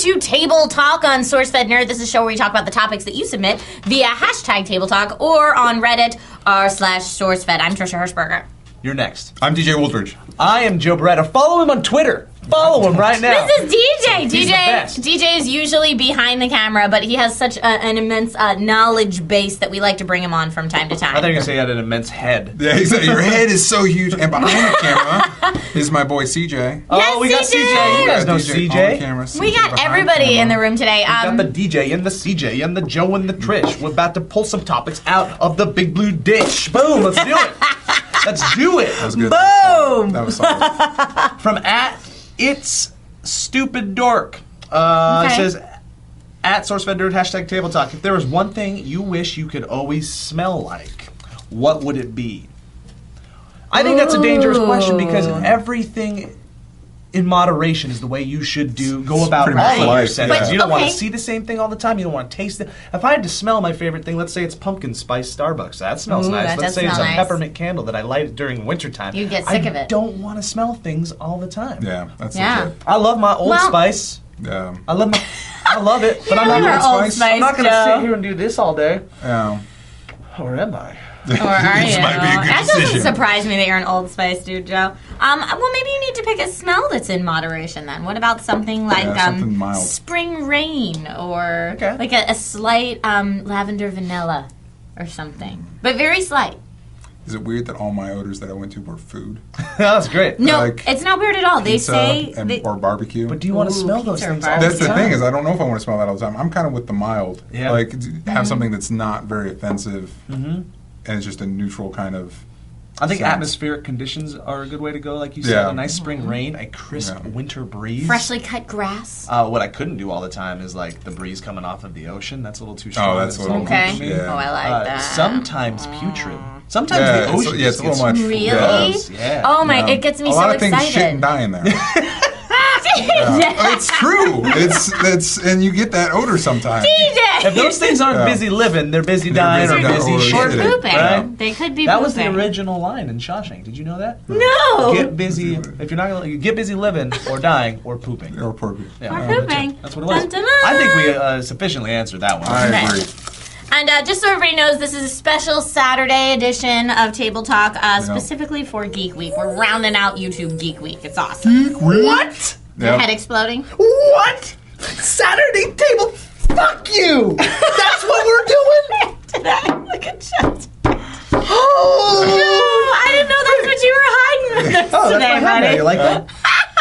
to Table Talk on SourceFed Nerd. This is a show where we talk about the topics that you submit via hashtag Table Talk or on Reddit r/SourceFed. I'm Trisha Hirschberger. You're next. I'm DJ Woolridge. I am Joe Beretta. Follow him on Twitter. Follow him right now. This is DJ. He's the best. DJ is usually behind the camera, but he has such an immense knowledge base that we like to bring him on from time to time. I thought you were going to say he had an immense head. Yeah, exactly. Your head is so huge, and behind the camera is my boy CJ. Oh, we got CJ. You guys know On CJ. camera, CJ We got behind everybody camera. in the room today. We got the DJ and the CJ and the Joe and the Trish. We're about to pull some topics out of the big blue dish. Boom, let's do it. Let's do it. That was good. Boom! That was solid. From @It's Stupid Dork. Okay. It says, @SourceFed Nerd, hashtag Table Talk. If there was one thing you wish you could always smell like, what would it be? I think that's a dangerous question because everything in moderation is the way you should go about Pretty much all of your life, senses. yeah. You don't want Okay. to see the same thing all the time. You don't want to taste it. If I had to smell my favorite thing, let's say it's pumpkin spice Starbucks. That smells Ooh, nice. that Let's does say it's a smell nice. peppermint candle that I light during wintertime. You'd get sick of I it. don't want to smell things all the time. Yeah, that's Yeah. legit. I love my Old Well- Spice. Yeah. I love it, but I'm love not our gonna Old Spice, I'm not going to Joe. sit here and do this all day. Yeah. Or am I? Or are This you? might be a good That doesn't decision. surprise me that you're an Old Spice dude, Joe. Well, maybe you need to pick a smell that's in moderation then. What about something like something mild. spring rain or Okay. like a slight lavender vanilla or something, but very slight. Is it weird that all my odors that I went to were food? That's great. No, Like it's not weird at all. They Pizza say or barbecue? But do you want to Ooh, smell those pizza or things all the That's the time? thing is I don't know if I want to smell that all the time. I'm kind of with the mild. Yeah. Like have something that's not very offensive and it's just a neutral kind of I think sense. atmospheric conditions are a good way to go. Like you said, Yeah. a nice spring rain, a crisp Yeah. winter breeze. freshly cut grass. What I couldn't do all the time is like the breeze coming off of the ocean. That's a little too strong. that's a little Okay. much, yeah. Oh, I like that. Sometimes putrid. Sometimes Yeah, the it's- ocean yeah, it's just a little gets much. Really? gross. Yeah. Oh my! Yeah. It gets me a so lot of things shit excited. and die in there. It's true. It's and you get that odor sometimes. If those things aren't Yeah. busy living, they're busy They're dying busy or dying busy or shitting. Or shitting. pooping. Right? They could be That pooping. was the original line in Shawshank. Did you know that? No. Get busy. If you're not gonna you get busy living or dying or pooping. Or poopy. Yeah. Or pooping. That's what it was. Dun, dun, dun. I think we sufficiently answered that one. I Okay. agree. And just so everybody knows, this is a special Saturday edition of Table Talk, specifically for Geek Week. We're rounding out YouTube Geek Week. It's awesome. What? Your Yep. head exploding? What? Saturday table? Fuck you! That's what we're doing? Look at Chuck. Oh! I didn't know that's what you were hiding with us Oh, that's today, my hand. buddy. You like that?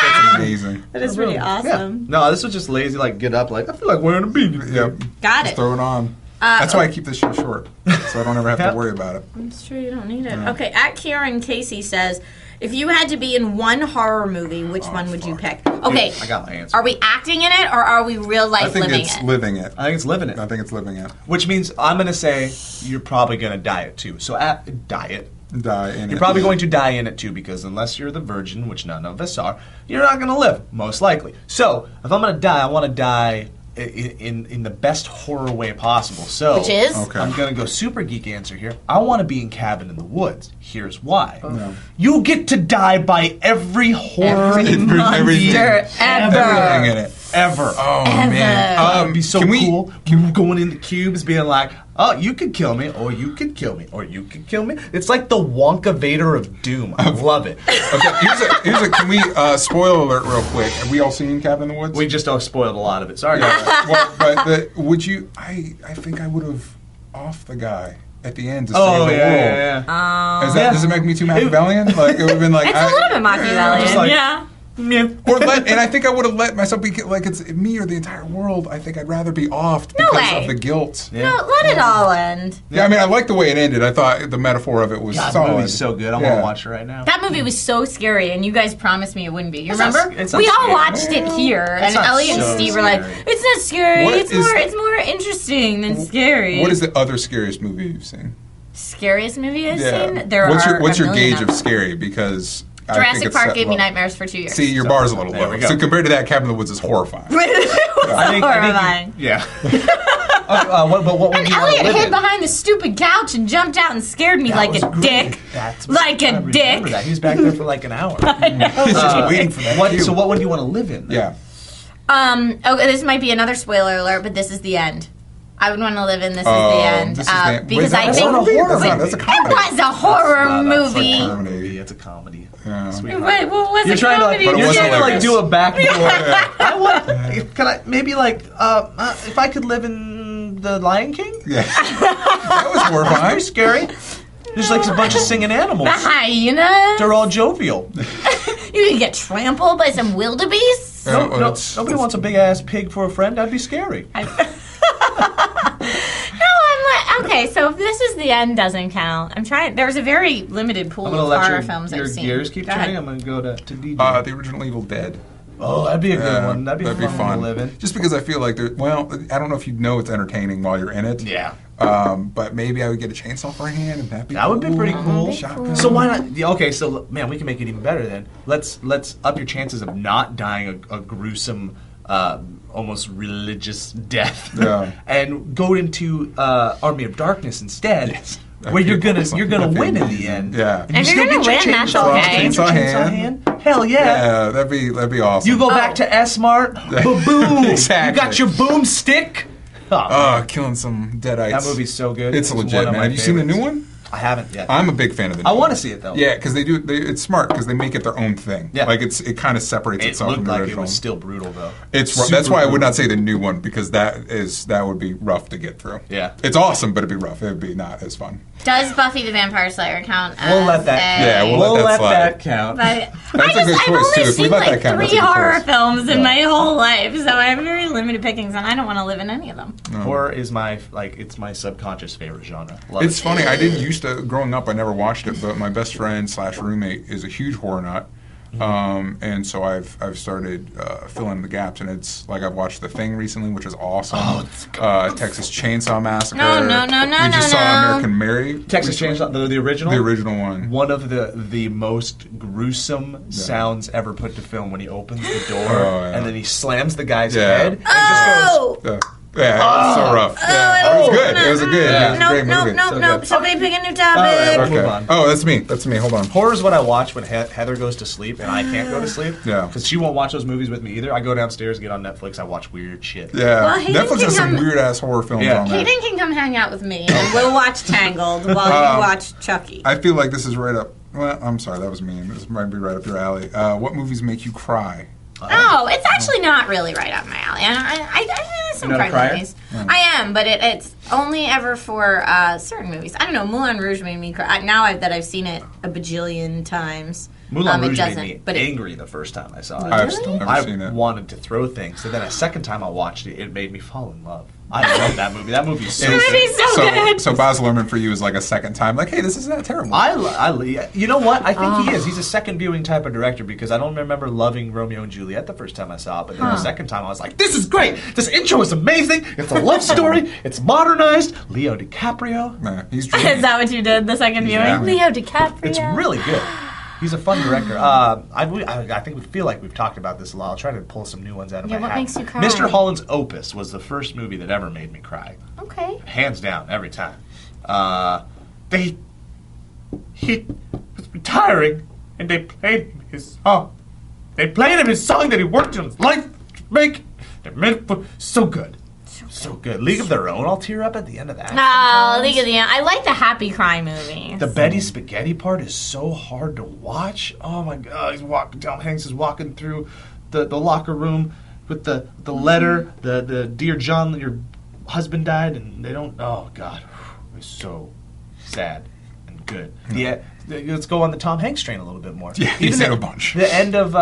That's amazing. That is pretty awesome. No, this was just lazy, like, get up, like, I feel like wearing a beanie. Yep. Got Just it. throw it on. That's why I keep this shit short, so I don't ever have Yeah. to worry about it. It's true, you don't need it. Okay, at Kieran Casey says, if you had to be in one horror movie, which one would you pick? Okay, I got my answer. are we acting in it or are we real I life think living it's it? living it. I think it's living it. I think it's living it. Which means I'm going to say you're probably going to diet too. So at diet. Die in it. You're probably going to die in it too because unless you're the virgin, which none of us are, you're not going to live, most likely. So if I'm going to die, I want to die in the best horror way possible. So Which is? Okay. I'm going to go super geek answer here. I want to be in Cabin in the Woods. Here's why. No. You get to die by every horror Every movie everything. Everything in it. ever. Oh Ever. man. It'd be so can we- cool. Going into cubes, being like, "Oh, you could kill me, or you could kill me, or you could kill me." It's like the Wonka Vader of Doom. I love it. Okay, here's a. Can we spoiler alert real quick? Have we all seen Cabin in the Woods? We just spoiled a lot of it. Sorry. Well, but would you? I think I would have offed the guy at the end to Oh save the yeah, world. yeah, yeah. Is that, does it make me too Machiavellian? Like it would have been like It's a little bit Machiavellian, Just like- yeah. and I think I would have let myself be like it's me or the entire world. I think I'd rather be offed No because way. of the guilt. Yeah. No, let it all end. Yeah, I mean, I like the way it ended. I thought the metaphor of it was God, the solid. movie's so good. I want Yeah. to watch it right now. That movie was so scary, and you guys promised me it wouldn't be. You It's not remember? sc- it's not We all scary. watched it here, and not Elliot and so Steve were like, scary. "It's not scary. What It's is- more interesting than scary." What is the other scariest movie you've seen? scariest movie I've seen? There What's are your a million gauge of scary? Because I think Jurassic it's Park set gave me low. nightmares for 2 years. See, your bar's a little There low. we go. So compared to that, Cabin in the Woods is horrifying. It was horrifying. Yeah. But what would And you want to Elliot live hid in? behind the stupid couch and jumped out and scared me That like was a great. dick. That's Like I a remember dick. That. He was back there for like an hour. I know. Just waiting for that cue. So what would you want to live in? then? Yeah. Okay, this might be another spoiler alert, but this is the end. I would want to live in This Is the End. Because I think that's a comedy. It was a horror movie. It's a comedy. Yeah. Wait, what was You're a trying comedy? But it you're wasn't trying to hilarious. do a back and forth. I want. Can I maybe if I could live in the Lion King? Yeah. That was horrifying. Very scary. There's like a bunch of singing animals. The hyenas. They're all jovial. You can get trampled by some wildebeests. Yeah, well, Nobody wants a big ass pig for a friend. That'd be scary. No, I'm like, okay, so if This Is the End doesn't count, I'm trying. There's a very limited pool I'm gonna of let horror films your I've seen. gears keep Go ahead. turning. I'm gonna go to DJ. The original Evil Dead. Oh, that'd be a good one. That'd be fun, fun to live in. Just because I feel like I don't know if you know it's entertaining while you're in it. Yeah. But maybe I would get a chainsaw for a hand, and that'd be That would be pretty cool. Shotgun. So why not? Yeah, okay, so man, we can make it even better then. Let's up your chances of not dying a gruesome, almost religious death, and go into Army of Darkness instead. Yes. Where you're gonna win in the end. Yeah. If you're gonna win, that's okay. Chainsaw hand. Hell yeah. Yeah, that'd be awesome. You go back to S-Mart, boom. Exactly. You got your boomstick. Killing some deadites. That movie's so good. It's legit, one of man. my Have you seen the new favorites. one? I haven't yet. I'm a big fan of the new I one. want to see it though. Yeah, because it's smart because they make it their own thing. Yeah. Like it kind of separates It itself from looked the like it original. was still brutal though. That's Super why I would brutal. not say the new one because that would be rough to get through. Yeah. It's awesome, but it'd be rough. It'd be not as fun. Does Buffy the Vampire Slayer count as We'll let that. Yeah, we'll let that slide. count. But That's a good I've choice, only too. If we seen let that like count, that's a 3 good horror choice. films in my whole life, so I have very limited pickings, and I don't want to live in any of them. Horror is it's my subconscious favorite genre. Love It's it. funny. I didn't used to growing up. I never watched it, but my best friend / roommate is a huge horror nut, and so I've started filling in the gaps. And it's like I've watched The Thing recently, which is awesome. Oh, it's Texas Chainsaw Massacre. No. We just saw American Mary. Texas Chainsaw, the original. The original one. One of the most gruesome sounds ever put to film when he opens the door and then he slams the guy's head and just goes. Yeah, it was so rough. Yeah, it was good. It was a great movie. Nope. Somebody pick a new All topic. right, Okay. move on. Oh, that's me. Hold on. Horror is what I watch when Heather goes to sleep and I can't go to sleep. Yeah. Because she won't watch those movies with me either. I go downstairs, get on Netflix, I watch weird shit. Yeah, Well, Hayden Netflix can has some come- weird ass horror films Yeah. on there. Hayden can come hang out with me, and we'll watch Tangled while you watch Chucky. I feel like this is right up. Well, I'm sorry, that was mean. This might be right up your alley. What movies make you cry? No, it's actually not really right up my alley. I some You're not a cry crier? movies. I am, but it's only ever for certain movies. I don't know. Moulin Rouge made me cry. Now that I've seen it a bajillion times, Moulin it Rouge made doesn't. me But angry the first time I saw it. I've still never I seen it. wanted to throw things. So then a second time I watched it, it made me fall in love. I love that movie. That movie's so That movie's good. so good. So Baz Luhrmann for you is like a second time. Like, hey, this is not terrible. You know what? I think he is. He's a second viewing type of director because I don't remember loving Romeo and Juliet the first time I saw it, but then the second time I was like, this is great. This intro is amazing. It's a love story. It's modernized. Leo DiCaprio. Nah, he's Is dreaming. that what you did the second viewing? Yeah. Leo DiCaprio. It's really good. He's a fun director. I think we feel like we've talked about this a lot. I'll try to pull some new ones out of my what hat. makes you cry? Mr. Holland's Opus was the first movie that ever made me cry. Okay. Hands down, every time. He was retiring, and they played him his song. They played him his song that he worked on his life to make. So good. So good. League of Their Own, I'll tear up at the end of that. Oh, League of the I like the happy cry movies. The Betty Spaghetti part is so hard to watch. Oh my God, Tom Hanks is walking through the locker room with the letter, the Dear John, your husband died, and they don't. Oh God, it was so sad and good. Yeah, let's go on the Tom Hanks train a little bit more. Yeah, he's in a bunch. The end of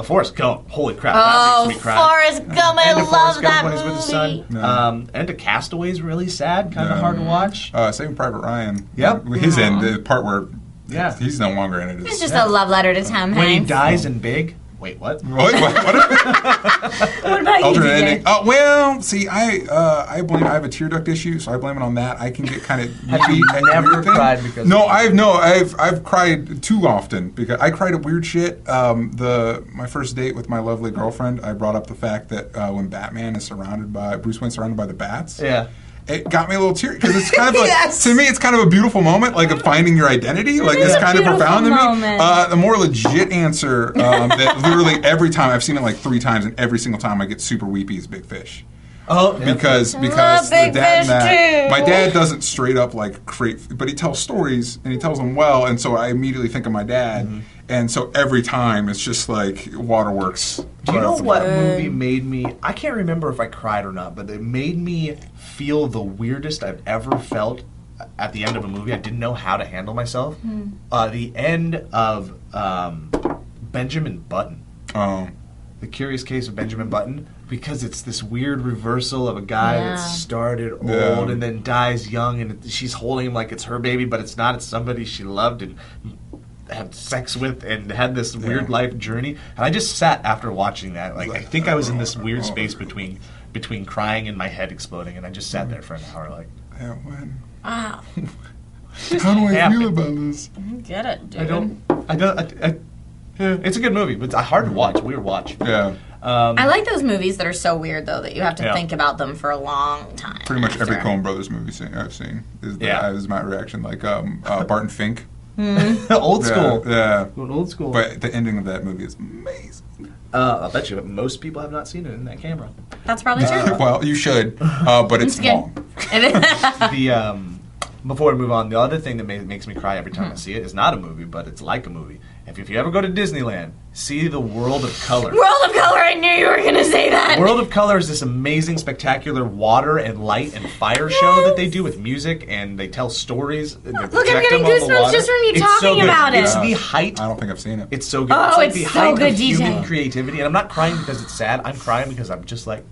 Forrest Gump. Holy crap, that Oh, makes me cry. Forrest Gump! I End of love Forrest that Gump when he's movie. with his son. No. End of Castaway is really sad, kind of No. hard to watch. Saving Private Ryan. Yep. His end, the part where Yeah. he's no longer in it. It's just a love letter to Tom When he Hanks. dies in Big. Wait, what? What What about you, alternate DJ? ending? Oh well, see, I have a tear duct issue, so I blame it on that. I can get kind of Have you never cried because No, of I've cried too often because I cried at weird shit. My first date with my lovely girlfriend, I brought up the fact that when Batman is Bruce Wayne's surrounded by the bats. Yeah. it got me a little teary because it's kind of like, Yes. to me, it's kind of a beautiful moment, like of finding your identity. Like it's is a kind of profound to beautiful me. moment. The more legit answer that literally every time I've seen it like 3 times, and every single time I get super weepy is Big Fish. Oh, Because love the Big dad Fish and that, too. my dad doesn't straight up like create, but he tells stories and he tells them well, and so I immediately think of my dad, and so every time it's just like waterworks. Do you know what movie made me? I can't remember if I cried or not, but it made me feel the weirdest I've ever felt at the end of a movie. I didn't know how to handle myself. The end of Benjamin Button. The Curious Case of Benjamin Button, because it's this weird reversal of a guy that started old and then dies young, and she's holding him like it's her baby, but it's not. It's somebody she loved and had sex with and had this weird life journey. And I just sat after watching that. Like I think I was in this weird space between crying and my head exploding, and I just sat there for an hour like, Yeah, when? Wow. How do I happened. feel about this? Get it, dude. I don't. It's a good movie, but it's hard to watch. Weird watch. Yeah. I like those movies that are so weird, though, that you have to Yeah. think about them for a long time. Pretty much every after. Coen Brothers movie I've seen Yeah. is my reaction. Like Barton Fink. Old school. Yeah. Going old school. But the ending of that movie is amazing. I'll bet you most people have not seen it in that camera. That's probably true. Well, you should, but it's It's good. long. The before we move on, the other thing that makes me cry every time I see it is not a movie, but it's like a movie. If you ever go to Disneyland, see the World of Color. World of Color, I knew you were going to say that. World of Color is this amazing, spectacular water and light and fire show that they do with music, and they tell stories. And they Look, I'm project getting them on the goosebumps water. just from you It's talking so good. about it. It's the height. I don't think I've seen it. It's so good. Oh, it's like it's the so height good, of human DJ. creativity, and I'm not crying because it's sad. I'm crying because I'm just like,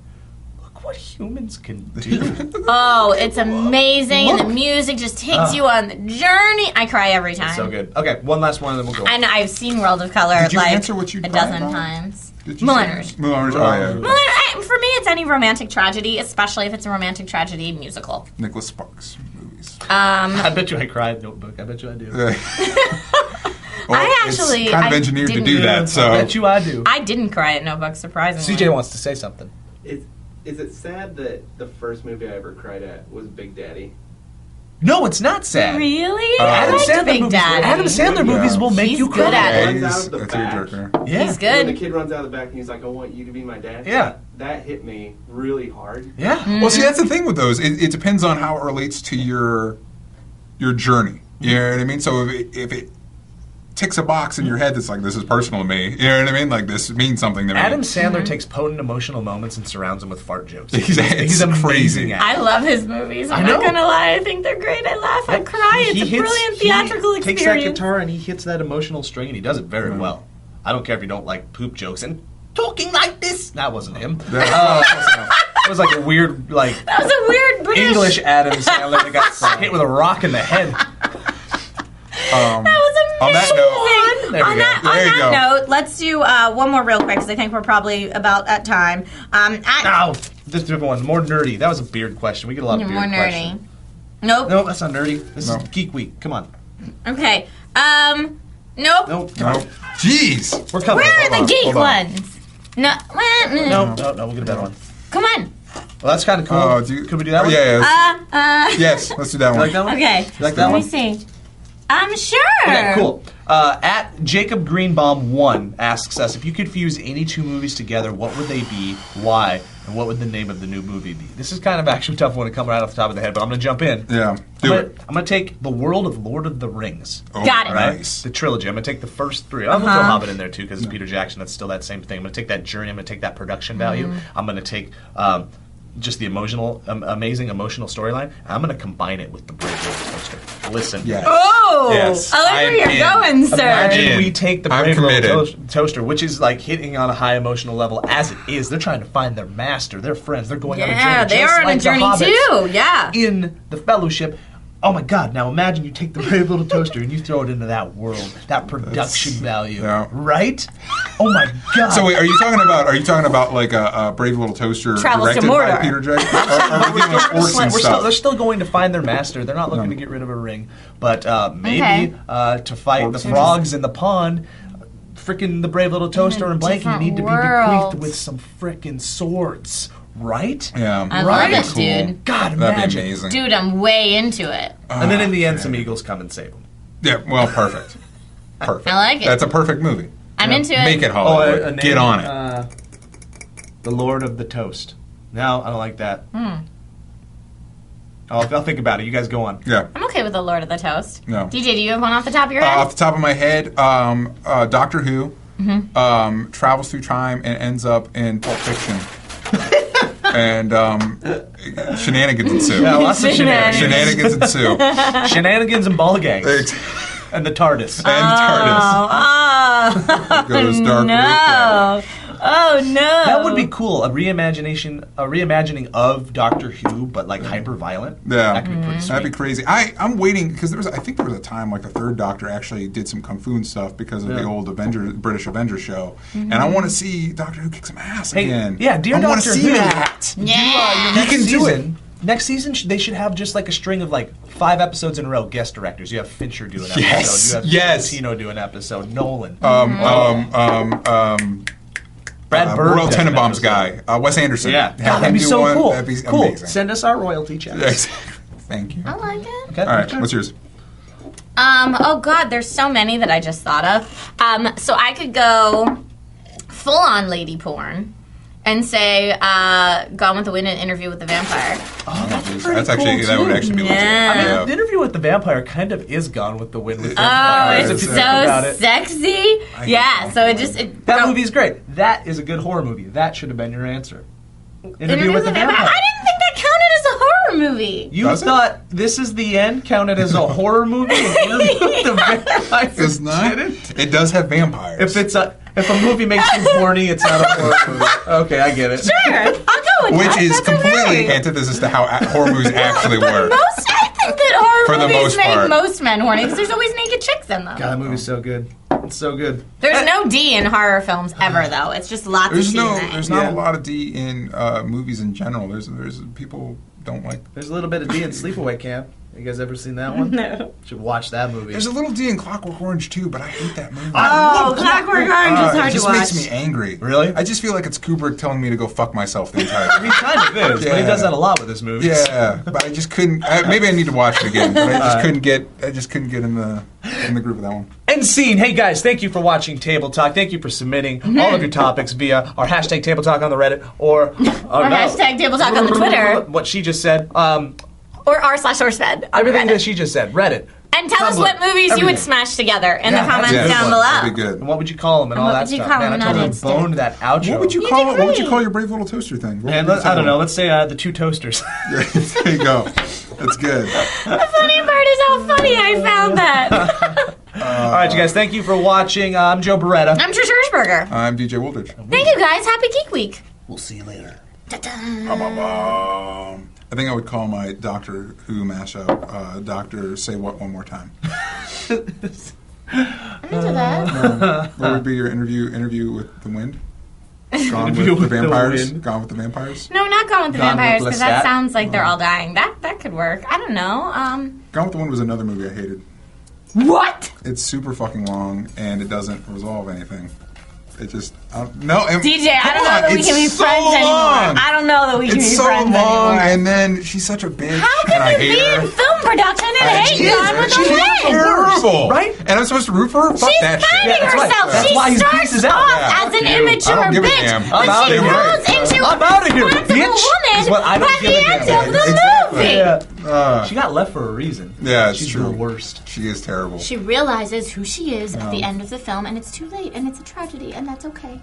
look what humans can do. Oh, it's amazing, and the music just takes you on the journey. I cry every time. So good. Okay, one last one, and then we'll go. I know, I've seen World of Color Did you like answer what you a cried dozen about? times. Did you Millennials. say- Millennials. Oh yeah. For me, it's any romantic tragedy, especially if it's a romantic tragedy musical. Nicholas Sparks movies. I bet you I cried. Notebook. I bet you I do. Well, I actually- it's kind of I engineered to didn't- do that. I So bet you I do. I didn't cry at Notebook, surprisingly. CJ wants to say something. Is it sad that the first movie I ever cried at was Big Daddy? No, it's not sad. Really? I Adam liked Sandler Big movies. Daddy. Adam Sandler movies will make He's you good cry. at it. Runs he's out of the a back. tearjerker. Yeah. He's When the good. kid runs out of the back and he's like, "I want you to be my dad." Yeah. That hit me really hard. Yeah. Well, see, that's the thing with those. It depends on how it relates to your journey. You know what I mean? So if it ticks a box in your head that's like, this is personal to me. You know what I mean? Like, this means something to me. Adam Sandler takes potent emotional moments and surrounds them with fart jokes. It's He's amazing crazy. at it. I love his movies. I'm I not know. gonna lie. I think they're great. I laugh. I cry. It's a brilliant theatrical he experience. takes that guitar and he hits that emotional string and he does it very well. I don't care if you don't like poop jokes and talking like this. That wasn't him. It was like a weird, like That was a weird British. English Adam Sandler that got hit with a rock in the head. That was On that amazing. note- There we on go. that, There on you that go. note, let's do one more real quick because I think we're probably about at time. No, this different one, more nerdy. That was a beard question. We get a lot of beard More nerdy. questions. Nope. No, that's not nerdy. This No. is Geek Week. Come on. Okay. Nope. Nope. No. Jeez. We're coming. Where are the on, geek hold on. ones? No. No, we'll get a better one. Come on. Well, that's kind of cool. Oh, Could we do that one? Yeah. Yes, let's do that You one. like that one? Okay. You like that Let one? me see. I'm sure. Okay, cool. At Jacob Greenbaum 1 asks us, if you could fuse any two movies together, what would they be, why, and what would the name of the new movie be? This is kind of actually a tough one to come right off the top of the head, but I'm going to jump in. Yeah, do it. I'm going to take the world of Lord of the Rings. Oh, Got it. Right? Nice. The trilogy. I'm going to take the first three. I'm going to throw Hobbit in there too because it's Peter Jackson. That's still that same thing. I'm going to take that journey. I'm going to take that production value. I'm going to take just the emotional, amazing emotional storyline. I'm going to combine it with the Brave Little Toaster. Listen. Yes. Oh, Yes, I like where I'm you're in. going, sir. Imagine In. we take the I'm Brave Little committed. Toaster, which is like hitting on a high emotional level as it is. They're trying to find their master, their friends. They're going on a journey. Yeah, they just are on like a the journey hobbits too. Yeah. in the Fellowship. Oh my God! Now imagine you take the Brave Little Toaster and you throw it into that world, that production value, yeah. right? Oh my God! So wait, are you talking about like a Brave Little Toaster Travels to directed by Mordor. Peter Jackson? Or are we dealing with orcs and stuff? they're still going to find their master. They're not looking to get rid of a ring, but maybe to fight the frogs in the pond. Frickin' the Brave Little Toaster and Blanky different need to be world. bequeathed with some frickin' swords, Right? Yeah. I Right. love it, Cool. dude. God, That'd imagine. be amazing. Dude, I'm way into it. And then in the end, some eagles come and save him. Yeah, well, perfect. Perfect. I like it. That's a perfect movie. I'm into it. Make it Hollywood. a name, Get on it. The Lord of the Toast. No, I don't like that. I'll think about it. You guys go on. Yeah. I'm okay with the Lord of the Toast. No. DJ, do you have one off the top of your head? Off the top of my head, Doctor Who travels through time and ends up in Pulp Fiction. And shenanigans ensue. Yeah, lots of shenanigans. Shenanigans ensue. Shenanigans and ball gangs. And And the TARDIS. the TARDIS. Oh, Goes dark no. Oh, no. That would be cool. A reimagining of Doctor Who, but like hyper violent. Yeah, That could be pretty sweet. that'd be crazy. I'm waiting because I think there was a time like the third Doctor actually did some kung fu and stuff because of the old British Avengers show, and I want to see Doctor Who kick some ass again. Yeah, dear I want Doctor to see Who. that. Yeah. He can do it. Next season, they should have just like a string of like 5 episodes in a row. Guest directors. You have Fincher do an episode. Yes. You have Yes. Tarantino do an episode. Nolan. Brad Bird Royal does an Tenenbaum's episode. guy, Wes Anderson. Yeah, Have that'd him be do so one. cool. That'd be cool. amazing. Send us our royalty checks. Yes. Thank you. I like it. Okay. All right, what's yours? Oh God, there's so many that I just thought of. So I could go full on lady porn and say Gone with the Wind and Interview with the Vampire. Oh, that's pretty That's actually cool, that would too. actually be legit. Yeah. I mean, Yeah. the Interview with the Vampire kind of is Gone with the Wind with Oh, Vampires. it's if you think about so it. sexy. Yeah, so it just... That movie's great. That is a good horror movie. That should have been your answer. Interview with the Vampire. I didn't think that counted as a horror movie. You Does it? thought This Is the End counted as a horror movie? And Interview with the Vampire It's not. didn't? It does have vampires. If a movie makes you horny, it's not a horror movie. Okay, I get it. Sure, I'll go with Which that. is That's completely okay. antithesis to how horror movies actually work. I think that horror For the movies most make part. most men horny because there's always naked chicks in them. God, that movie's so good. It's so good. There's no D in horror films ever, though. It's just lots There's of no, there's not Yeah. a lot of D in movies in general. There's people don't like. There's a little bit of D in Sleepaway Camp. You guys ever seen that one? No. Should watch that movie. There's a little D in Clockwork Orange too, but I hate that movie. Oh, Clockwork Orange is hard It to just watch. makes me angry. Really? I just feel like it's Kubrick telling me to go fuck myself the entire He time. kind of is, but he Yeah. does that a lot with his movies. Yeah, but I just couldn't. Maybe I need to watch it again, but I just couldn't get. I just couldn't get in the group of that one. End scene. Hey guys, thank you for watching Table Talk. Thank you for submitting all of your topics via our hashtag Table Talk on the Reddit or hashtag Table Talk on the Twitter. What she just said. Or r/sourcefed. Everything that she just said. Reddit. And tell us Tumblr, what movies you everything. would smash together in the Yeah, comments that's down good. below. That'd be good. And what would you call them and all what that would you stuff? call Man, I them totally on Insta? boned that outro. What would you You call did it? What would you great. call your brave little toaster thing? What And would you I don't know. call Let's say the two toasters. it? There you go. That's good. The funny part is how funny I found that. All right, you guys. Thank you for watching. I'm Joe Beretta. I'm Trisha Hirschberger. I'm DJ Woolridge. Thank you guys. Happy Geek Week. We'll see you later. I think I would call my Doctor Who mashup Doctor Say What One More Time. I'm into that. What would be your interview with the wind? Gone Interview with the with the Vampires? Wind. Gone with the Vampires? No, not Gone with the Gone with Vampires because that Lestat? sounds like they're all dying. That could work. I don't know. Gone with the Wind was another movie I hated. What? It's super fucking long and it doesn't resolve anything. It just no. DJ, I don't know that we it's can be so friends long. anymore. I don't know that we can It's be so friends long, anymore. and then she's such a bitch, How and I can you hate be her. in film production and hate She is. Gone with She's the Wind? terrible, Right? And I'm supposed to root for her? Fuck She's that finding shit. that's right. herself. That's She why his starts piece is out. off Yeah. as an Fuck you. immature I don't give a bitch, damn. but I'm outta she here. grows into I'm outta here, a responsible bitch, woman is what I don't by give the a damn. end of the Exactly. movie. Yeah. She got left for a reason. Yeah, it's She's true. the worst. She is terrible. She realizes who she is at the end of the film, and it's too late, and it's a tragedy, and that's okay.